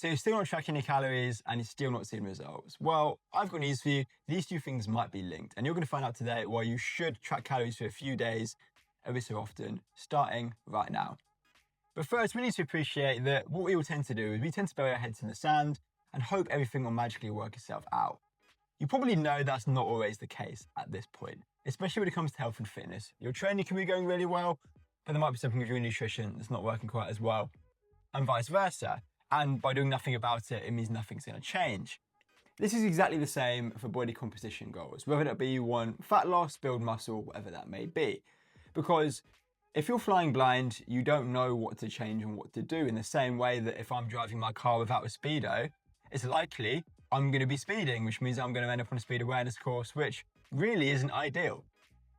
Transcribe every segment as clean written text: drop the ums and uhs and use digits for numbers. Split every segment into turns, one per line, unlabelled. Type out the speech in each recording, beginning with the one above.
So you're still not tracking your calories and you're still not seeing results. Well, I've got news for you. These two things might be linked, and you're going to find out today why you should track calories for a few days every so often, starting right now. But first, we need to appreciate that what we all tend to do is we tend to bury our heads in the sand and hope everything will magically work itself out. You probably know that's not always the case at this point, especially when it comes to health and fitness. Your training can be going really well, but there might be something with your nutrition that's not working quite as well, and vice versa. And by doing nothing about it, it means nothing's going to change. This is exactly the same for body composition goals, whether that be you want fat loss, build muscle, whatever that may be. Because if you're flying blind, you don't know what to change and what to do, in the same way that if I'm driving my car without a speedo, it's likely I'm going to be speeding, which means I'm going to end up on a speed awareness course, which really isn't ideal.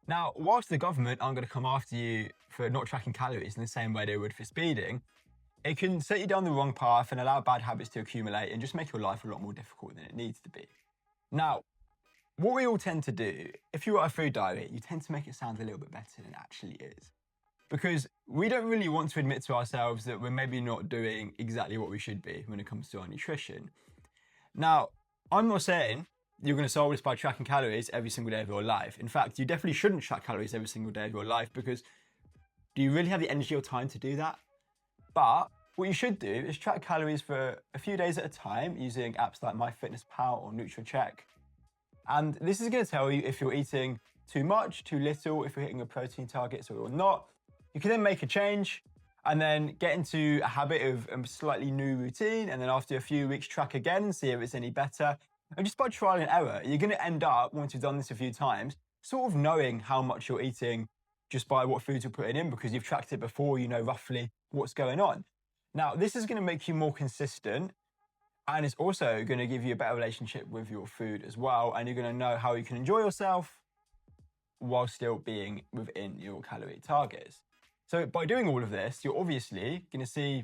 Now, whilst the government aren't going to come after you for not tracking calories in the same way they would for speeding, it can set you down the wrong path and allow bad habits to accumulate and just make your life a lot more difficult than it needs to be. Now, what we all tend to do, if you write a food diary, you tend to make it sound a little bit better than it actually is. Because we don't really want to admit to ourselves that we're maybe not doing exactly what we should be when it comes to our nutrition. Now, I'm not saying you're going to solve this by tracking calories every single day of your life. In fact, you definitely shouldn't track calories every single day of your life, because do you really have the energy or time to do that? But what you should do is track calories for a few days at a time using apps like MyFitnessPal or NutriCheck. And this is going to tell you if you're eating too much, too little, if you're hitting your protein targets or you're not. You can then make a change and then get into a habit of a slightly new routine. And then after a few weeks, track again and see if it's any better. And just by trial and error, you're going to end up, once you've done this a few times, sort of knowing how much you're eating just by what foods you're putting in, because you've tracked it before, you know roughly what's going on. Now, this is going to make you more consistent, and it's also going to give you a better relationship with your food as well, and you're going to know how you can enjoy yourself while still being within your calorie targets. So by doing all of this, you're obviously going to see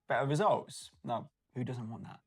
better results. Now, who doesn't want that?